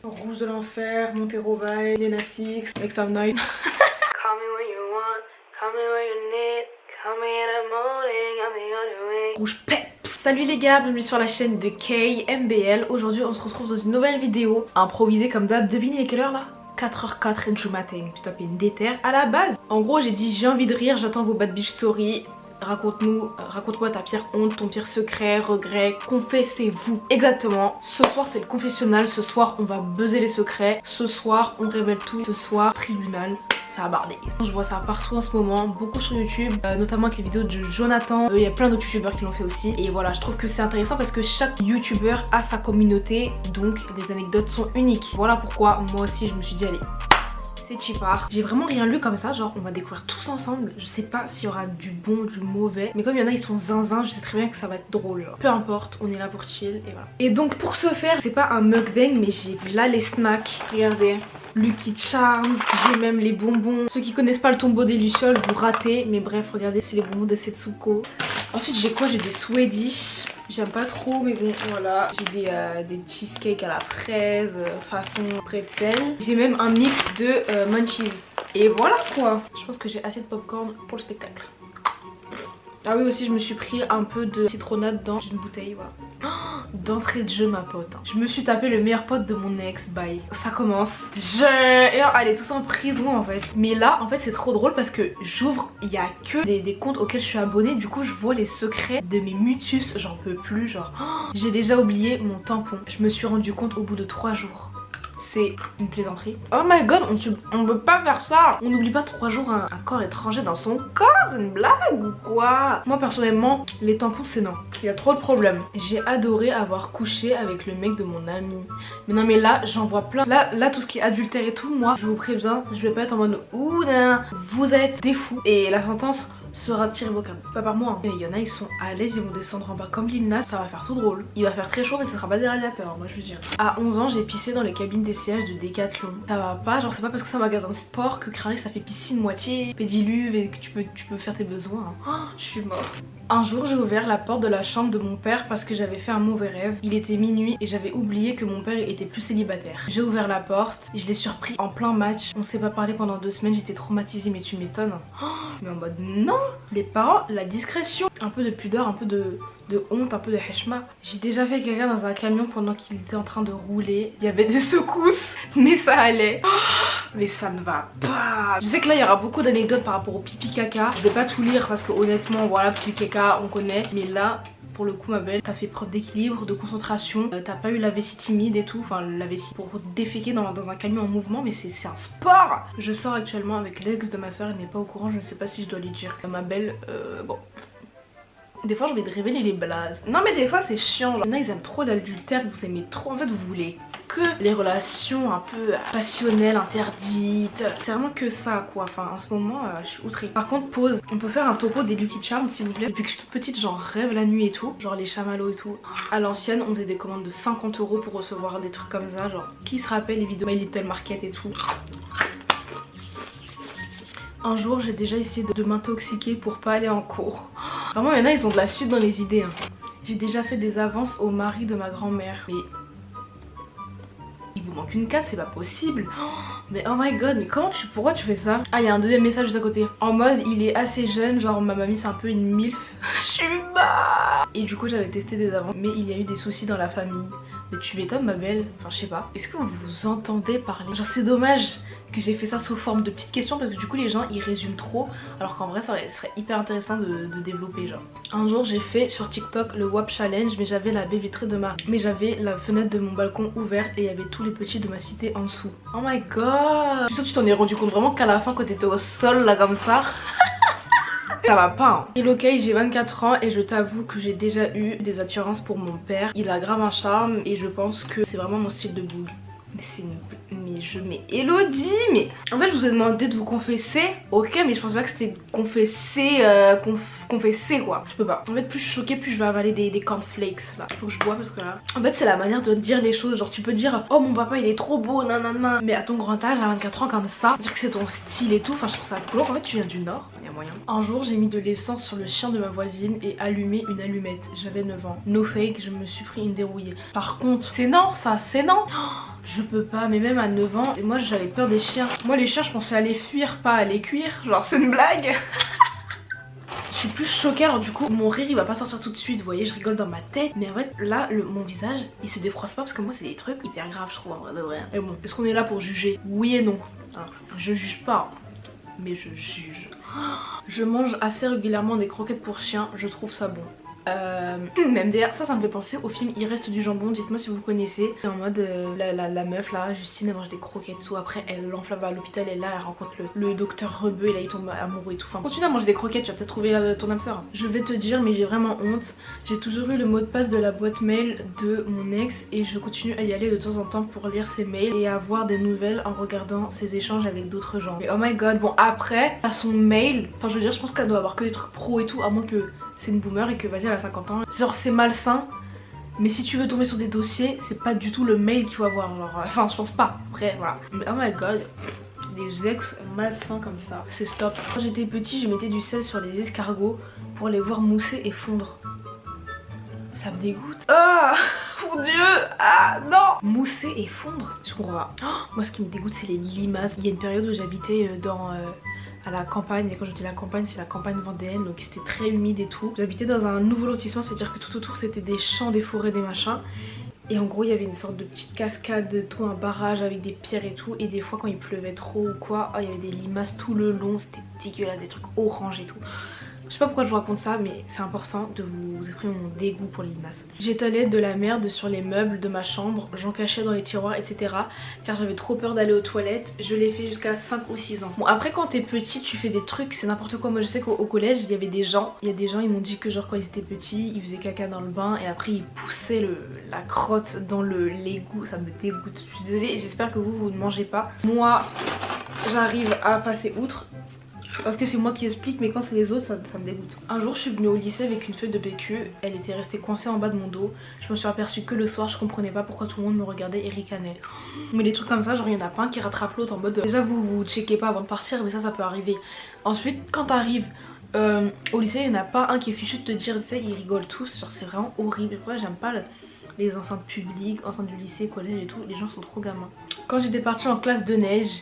Rouge de l'enfer, Montero Bay, Nena Six, Make Some Noise. Call me when you want, call me when you need, call me in the morning, I'll be on the way. Rouge peps. Salut les gars, bienvenue sur la chaîne de KMBL. Aujourd'hui on se retrouve dans une nouvelle vidéo improvisée comme d'hab. Devinez quelle heure là? 4h04 du matin. Je tapais une déterre à la base. En gros j'ai dit j'ai envie de rire, j'attends vos bad bitch stories. Raconte-moi ta pire honte, ton pire secret, regret, confessez-vous. Exactement, ce soir c'est le confessionnal, ce soir on va buzzer les secrets, ce soir on révèle tout, ce soir tribunal. Ça a bardé. Je vois ça partout en ce moment, beaucoup sur YouTube, notamment avec les vidéos de Jonathan. Il y a plein d'autres youtubeurs qui l'ont fait aussi. Et voilà, je trouve que c'est intéressant parce que chaque youtubeur a sa communauté, donc les anecdotes sont uniques. Voilà pourquoi moi aussi je me suis dit allez, c'est cheapard. J'ai vraiment rien lu comme ça, genre on va découvrir tous ensemble. Je sais pas s'il y aura du bon, du mauvais, mais comme il y en a ils sont zinzin, je sais très bien que ça va être drôle genre. Peu importe, on est là pour chill et voilà. Et donc pour ce faire, c'est pas un mukbang mais j'ai là les snacks, regardez. Lucky Charms, j'ai même les bonbons. Ceux qui connaissent pas le tombeau des lucioles, vous ratez. Mais bref, regardez, c'est les bonbons de Setsuko. Ensuite, j'ai quoi? J'ai des Swedish. J'aime pas trop, mais bon, voilà. J'ai des cheesecakes à la fraise, façon pretzel. J'ai même un mix de munchies. Et voilà quoi. Je pense que j'ai assez de popcorn pour le spectacle. Ah oui, aussi, je me suis pris un peu de citronnade dans une bouteille, voilà. D'entrée de jeu ma pote. Je me suis tapé le meilleur pote de mon ex, bye. Ça commence. Et alors, elle est tous en prison en fait. Mais là en fait c'est trop drôle parce que j'ouvre, il y a que des comptes auxquels je suis abonnée. Du coup je vois les secrets de mes mutus. J'en peux plus genre. J'ai déjà oublié mon tampon. Je me suis rendu compte au bout de 3 jours. C'est une plaisanterie. Oh my god, on veut pas faire ça. On n'oublie pas 3 jours un corps étranger dans son corps. C'est une blague ou quoi? Moi personnellement, les tampons c'est non. Il y a trop de problèmes. J'ai adoré avoir couché avec le mec de mon ami. Mais non mais là, j'en vois plein. Là tout ce qui est adultère et tout, moi je vous préviens, je vais pas être en mode ouh nan, vous êtes des fous. Et la sentence sera irrévocable. Pas par moi. Mais il y en a, ils sont à l'aise, ils vont descendre en bas comme Lil Nas, ça va faire tout drôle. Il va faire très chaud, mais ce sera pas des radiateurs, moi je veux dire. À 11 ans, j'ai pissé dans les cabines d'essayage de Decathlon. Ça va pas, genre c'est pas parce que c'est un magasin de sport que Clarisse ça fait piscine moitié pédiluve et que tu peux faire tes besoins. Oh, je suis mort. Un jour, j'ai ouvert la porte de la chambre de mon père parce que j'avais fait un mauvais rêve. Il était minuit et j'avais oublié que mon père était plus célibataire. J'ai ouvert la porte et je l'ai surpris en plein match. On s'est pas parlé pendant 2 semaines, j'étais traumatisée, mais tu m'étonnes. Oh, mais en mode non, les parents, la discrétion, un peu de pudeur, un peu de honte, un peu de heshma. J'ai déjà fait quelqu'un dans un camion pendant qu'il était en train de rouler. Il y avait des secousses, mais ça allait. Oh, mais ça ne va pas. Je sais que là il y aura beaucoup d'anecdotes par rapport au pipi caca. Je vais pas tout lire parce que honnêtement voilà, pipi caca on connaît. Mais là pour le coup ma belle, t'as fait preuve d'équilibre, de concentration. T'as pas eu la vessie timide et tout. Enfin la vessie pour déféquer dans un camion en mouvement. Mais c'est un sport. Je sors actuellement avec l'ex de ma soeur. Elle n'est pas au courant, je ne sais pas si je dois lui dire. Ma belle, bon. Des fois j'ai envie de révéler les blazes. Non mais des fois c'est chiant. Genre, il y en a ils aiment trop l'adultère, vous aimez trop. En fait vous voulez que les relations un peu passionnelles, interdites. C'est vraiment que ça quoi. Enfin en ce moment je suis outrée. Par contre pause, on peut faire un topo des Lucky Charms s'il vous plaît. Depuis que je suis toute petite j'en rêve la nuit et tout. Genre les chamallows et tout. À l'ancienne on faisait des commandes de 50 € pour recevoir des trucs comme ça. Genre qui se rappelle les vidéos My Little Market et tout. Un jour j'ai déjà essayé de m'intoxiquer pour pas aller en cours. Vraiment il y en a ils ont de la suite dans les idées hein. J'ai déjà fait des avances au mari de ma grand-mère. Mais il vous manque une case, c'est pas possible. Mais oh my god, mais pourquoi tu fais ça? Ah il y a un deuxième message juste à côté. En mode il est assez jeune, genre ma mamie c'est un peu une milf. Je suis bas. Et du coup j'avais testé des avances, mais il y a eu des soucis dans la famille. Mais tu m'étonnes ma belle, enfin je sais pas. Est-ce que vous vous entendez parler? Genre c'est dommage que j'ai fait ça sous forme de petites questions parce que du coup les gens ils résument trop. Alors qu'en vrai ça serait hyper intéressant de développer genre. Un jour j'ai fait sur TikTok le WAP Challenge mais j'avais la baie vitrée de mais j'avais la fenêtre de mon balcon ouverte et il y avait tous les petits de ma cité en dessous. Oh my god. Je suis sûre que tu t'en es rendu compte vraiment qu'à la fin quand t'étais au sol là comme ça. Ça va pas hein. Hello Kay, j'ai 24 ans et je t'avoue que j'ai déjà eu des attirances pour mon père. Il a grave un charme et je pense que c'est vraiment mon style de boule. Mais Elodie, mais en fait je vous ai demandé de vous confesser. Ok mais je pense pas que c'était confesser confesser quoi. Je peux pas. En fait plus je suis choquée plus je vais avaler des cornflakes là. Faut que je bois parce que là en fait c'est la manière de dire les choses. Genre tu peux dire oh mon papa il est trop beau nanana. Mais à ton grand âge à 24 ans comme ça, dire que c'est ton style et tout. Enfin je trouve ça cool. En fait tu viens du nord, il y a moyen. Un jour j'ai mis de l'essence sur le chien de ma voisine et allumé une allumette. J'avais 9 ans. No fake, je me suis pris une dérouillée. Par contre c'est non ça, c'est non. Je peux pas, mais même à 9 ans, et moi j'avais peur des chiens. Moi les chiens je pensais à les fuir, pas à les cuire. Genre c'est une blague. Je suis plus choquée, alors du coup mon rire il va pas sortir tout de suite, vous voyez, je rigole dans ma tête. Mais en fait là mon visage il se défroisse pas parce que moi c'est des trucs hyper graves je trouve en vrai de vrai. Et bon, est-ce qu'on est là pour juger? Oui et non. Alors, je juge pas, mais je juge. Je mange assez régulièrement des croquettes pour chiens, je trouve ça bon. Même d'ailleurs ça me fait penser au film Il reste du jambon, dites moi si vous connaissez. En mode la meuf là, Justine, elle mange des croquettes tout, après elle l'enflamme à l'hôpital et là elle rencontre le docteur Rebeu et là il tombe amoureux et tout. Enfin continue à manger des croquettes, tu vas peut-être trouver ton âme sœur. Je vais te dire mais j'ai vraiment honte, j'ai toujours eu le mot de passe de la boîte mail de mon ex et je continue à y aller de temps en temps pour lire ses mails et avoir des nouvelles en regardant ses échanges avec d'autres gens. Mais oh my god, bon après à son mail, enfin je veux dire je pense qu'elle doit avoir que des trucs pro et tout, à moins que c'est une boomer et que vas-y elle a 50 ans. Genre c'est malsain, mais si tu veux tomber sur des dossiers, c'est pas du tout le mail qu'il faut avoir. Genre, enfin je pense pas, après voilà. Mais oh my god, des ex malsains comme ça, c'est stop. Quand j'étais petit je mettais du sel sur les escargots pour les voir mousser et fondre. Ça me dégoûte. Ah mon dieu, ah non. Mousser et fondre, je comprends pas. Oh, moi ce qui me dégoûte c'est les limaces. Il y a une période où j'habitais à la campagne, mais quand je dis la campagne c'est la campagne vendéenne, donc c'était très humide et tout. J'habitais dans un nouveau lotissement, c'est à dire que tout autour c'était des champs, des forêts, des machins. Et en gros il y avait une sorte de petite cascade, tout un barrage avec des pierres et tout. Et des fois quand il pleuvait trop ou quoi, il y avait des limaces tout le long, c'était dégueulasse, des trucs orange et tout. Je sais pas pourquoi je vous raconte ça, mais c'est important de vous exprimer mon dégoût pour les limaces. J'étalais de la merde sur les meubles de ma chambre, j'en cachais dans les tiroirs, etc. Car j'avais trop peur d'aller aux toilettes. Je l'ai fait jusqu'à 5 ou 6 ans. Bon après quand t'es petit tu fais des trucs, c'est n'importe quoi. Moi je sais qu'au collège il y avait des gens, ils m'ont dit que genre quand ils étaient petits, ils faisaient caca dans le bain et après ils poussaient la crotte dans l'égout. Ça me dégoûte. Je suis désolée, j'espère que vous ne mangez pas. Moi j'arrive à passer outre. Parce que c'est moi qui explique, mais quand c'est les autres ça me dégoûte. Un jour je suis venue au lycée avec une feuille de PQ, elle était restée coincée en bas de mon dos. Je me suis aperçue que le soir, je comprenais pas pourquoi tout le monde me regardait et ricanait. Mais les trucs comme ça, genre il y en a pas un qui rattrape l'autre en mode déjà vous checkez pas avant de partir, mais ça peut arriver. Ensuite quand t'arrives au lycée, il n'y en a pas un qui est fichu de te dire, tu sais, ils rigolent tous, genre c'est vraiment horrible. Et pourquoi j'aime pas les enceintes publiques, enceintes du lycée, collège et tout, les gens sont trop gamins. Quand j'étais partie en classe de neige,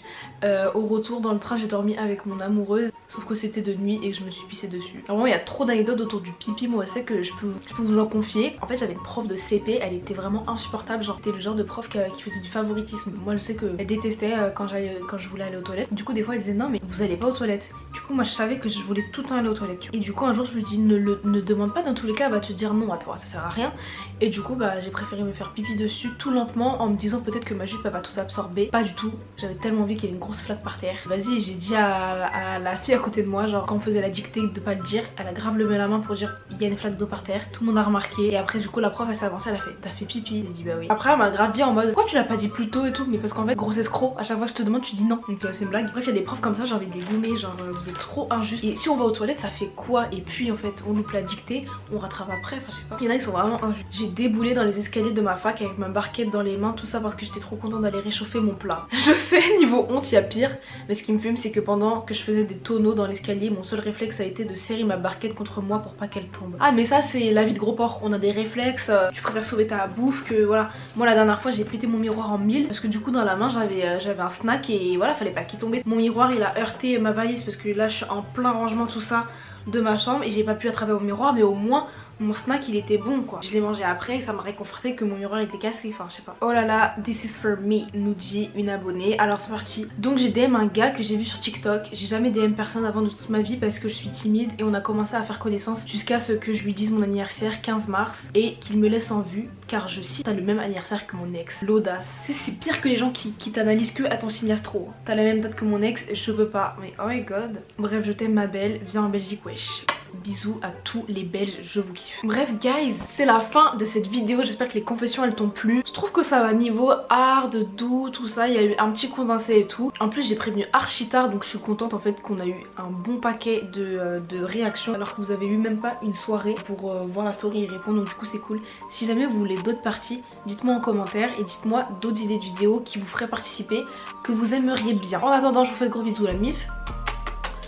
au retour dans le train j'ai dormi avec mon amoureuse. Sauf que c'était de nuit et que je me suis pissée dessus. Vraiment il y a trop d'anecdotes autour du pipi, moi je sais que je peux vous en confier. En fait j'avais une prof de CP, elle était vraiment insupportable. Genre c'était le genre de prof qui faisait du favoritisme. Moi je sais qu'elle détestait quand je voulais aller aux toilettes. Du coup des fois elle disait non mais vous allez pas aux toilettes. Du coup moi je savais que je voulais tout le temps aller aux toilettes. Et du coup un jour je me dis ne demande pas, dans tous les cas elle va te dire non à toi, ça sert à rien. Et du coup bah j'ai préféré me faire pipi dessus tout lentement en me disant peut-être que ma jupe elle va tout absorber. Pas du tout, j'avais tellement envie qu'il y ait une grosse flaque par terre. Vas-y, j'ai dit à la fille à côté de moi, genre quand on faisait la dictée de pas le dire, elle a grave levé la main pour dire il y a une flaque d'eau par terre. Tout le monde a remarqué et après du coup la prof elle s'est avancée, elle a fait t'as fait pipi. J'ai dit bah oui. Après elle m'a grave dit en mode pourquoi tu l'as pas dit plus tôt et tout, mais parce qu'en fait gros escroc, à chaque fois que je te demande tu dis non. Donc c'est une blague. Bref il y a des profs comme ça, j'ai envie de les gommer, genre vous êtes trop injustes. Et si on va aux toilettes ça fait quoi? Et puis en fait on loupe la dictée, on rattrape après, enfin je sais pas. Il y en a qui sont vraiment injustes. J'ai déboulé dans les escaliers de ma fac avec ma barquette dans les mains, tout ça parce que j'étais trop contente d'aller réchauffer mon plat. Je sais, niveau honte il y a pire, mais ce qui me fume c'est que pendant que je faisais des tonneaux dans l'escalier, mon seul réflexe a été de serrer ma barquette contre moi pour pas qu'elle tombe. Ah mais ça c'est la vie de gros porc, on a des réflexes, tu préfères sauver ta bouffe que voilà. Moi la dernière fois j'ai pété mon miroir en mille parce que du coup dans la main j'avais un snack et voilà fallait pas qu'il tombe. Mon miroir il a heurté ma valise parce que là je suis en plein rangement tout ça de ma chambre et j'ai pas pu attraper au miroir, mais au moins mon snack il était bon quoi. Je l'ai mangé après et ça m'a réconforté que mon miroir était cassé, enfin je sais pas. Oh là là, this is for me, nous dit une abonnée. Alors c'est parti. Donc j'ai DM un gars que j'ai vu sur TikTok. J'ai jamais DM personne avant de toute ma vie parce que je suis timide et on a commencé à faire connaissance jusqu'à ce que je lui dise mon anniversaire 15 mars et qu'il me laisse en vue car je cite t'as le même anniversaire que mon ex. L'audace. C'est pire que les gens qui t'analysent que à ton signe astro. T'as la même date que mon ex, je peux pas. Mais oh my god. Bref je t'aime ma belle, viens en Belgique wesh. Bisous à tous les Belges, je vous kiffe. Bref guys, c'est la fin de cette vidéo, j'espère que les confessions elles t'ont plu. Je trouve que ça va niveau hard, doux, tout ça, il y a eu un petit condensé et tout. En plus j'ai prévenu archi tard donc je suis contente en fait qu'on a eu un bon paquet de réactions alors que vous avez eu même pas une soirée pour voir la story et répondre, donc du coup c'est cool. Si jamais vous voulez d'autres parties, dites-moi en commentaire et dites-moi d'autres idées de vidéos qui vous feraient participer, que vous aimeriez bien. En attendant je vous fais de gros bisous la mif,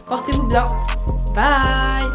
portez-vous bien, bye.